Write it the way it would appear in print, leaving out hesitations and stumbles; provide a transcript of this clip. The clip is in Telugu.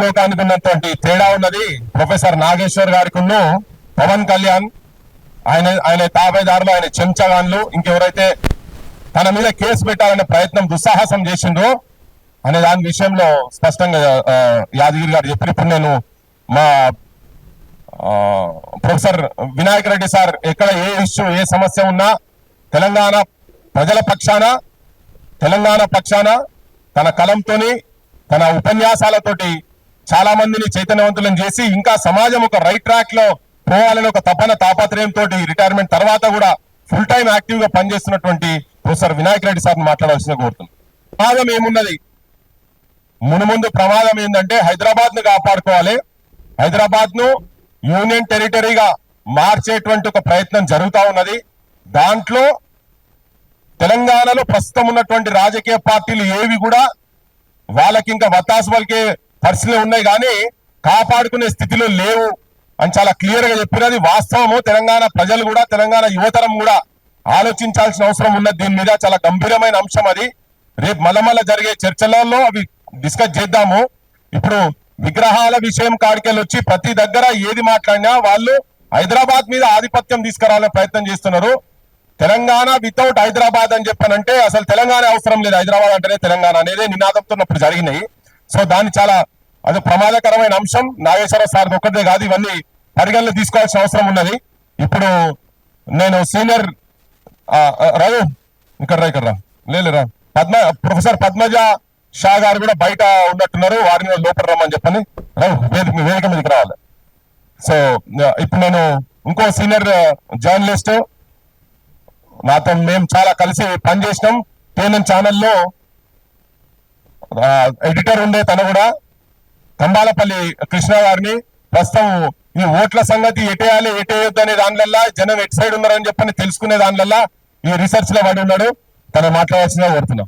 లోకానికి ఉన్నటువంటి తేడా ఉన్నది ప్రొఫెసర్ నాగేశ్వర్ గారికి పవన్ కళ్యాణ్ ఆయన తాబేదారులు, ఆయన చెంచగాన్లు, ఇంకెవరైతే తన మీద కేసు పెట్టాలనే ప్రయత్నం దుస్సాహసం చేసిండ్రో అనే దాని విషయంలో స్పష్టంగా యాదగిరి గారు చెప్పి ఇప్పుడు నేను మా ప్రొఫెసర్ వినాయక్ రెడ్డి సార్ ఎక్కడ ఏ ఇష్యూ ఏ సమస్య ఉన్నా తెలంగాణ ప్రజల పక్షాన తన కలంతోని తన ఉపన్యాసాలతోటి చాలా మందిని చైతన్యవంతులను చేసి ఇంకా సమాజం ఒక రైట్ ట్రాక్ లో పోవాలని ఒక తాపత్రయంతో రిటైర్మెంట్ తర్వాత కూడా ఫుల్ టైం యాక్టివ్ గా పనిచేస్తున్నటువంటి ప్రొఫెసర్ వినాయక్ రెడ్డి సార్ని మాట్లాడాల్సిన కోరుతున్నాం. ప్రమాదం ఏమున్నది, మునుముందు ప్రమాదం ఏంటంటే హైదరాబాద్ ను కాపాడుకోవాలి, హైదరాబాద్ ను యూనియన్ టెరిటరీగా మార్చేటువంటి ఒక ప్రయత్నం జరుగుతూ ఉన్నది. దాంట్లో తెలంగాణలో ప్రస్తుతం ఉన్నటువంటి రాజకీయ పార్టీలు ఏవి కూడా వాళ్ళకి ఇంకా వత్తాసు పలికే పరిస్థితులు ఉన్నాయి కానీ కాపాడుకునే స్థితిలో లేవు అని చాలా క్లియర్ గా చెప్పినది వాస్తవము. తెలంగాణ ప్రజలు కూడా తెలంగాణ యువతరం కూడా ఆలోచించాల్సిన అవసరం ఉన్నది. దీని మీద చాలా గంభీరమైన అంశం అది. రేపు మళ్ళీ జరిగే చర్చలలో అవి డిస్కస్ చేద్దాము. ఇప్పుడు విగ్రహాల విషయం కాడికెళ్ళి వచ్చి ప్రతి దగ్గర ఏది మాట్లాడినా వాళ్ళు హైదరాబాద్ మీద ఆధిపత్యం తీసుకురావాలనే ప్రయత్నం చేస్తున్నారు. తెలంగాణ వితౌట్ హైదరాబాద్ అని చెప్పానంటే అసలు తెలంగాణ అవసరం లేదు, హైదరాబాద్ అంటేనే తెలంగాణ అనేది నినాదంతో ఇప్పుడు జరిగినాయి. సో దాన్ని చాలా అది ప్రమాదకరమైన అంశం. నాగేశ్వర సార్ ఒక్కటే కాదు, ఇవన్నీ పరిగణలో తీసుకోవాల్సిన అవసరం ఉన్నది. ఇప్పుడు నేను సీనియర్ రఘు ఇక్కడ లేరా ప్రొఫెసర్ పద్మజ షా గారు కూడా బయట ఉన్నట్టున్నారు, వారిని లోపల రమ్మని చెప్పని రఘు వేదిక మీదకి రావాలి. సో ఇప్పుడు నేను ఇంకో సీనియర్ జర్నలిస్ట్, నాతో మేము చాలా కలిసి పనిచేసినాం, కేఎన్ఎన్ ఛానల్లో ఎడిటర్ ఉండే తను కూడా కంబాలపల్లి కృష్ణ గారిని ప్రస్తుతం ఈ ఓట్ల సంగతి ఎటేయాలి ఎటేయొద్దు అనే దానివల్ల జనం ఎటు సైడ్ ఉన్నారని చెప్పని తెలుసుకునే దానివల్ల ఈ రీసెర్చ్ లో పడి ఉన్నాడు. తను మాట్లాడాల్సిందిగా కోరుతున్నాం.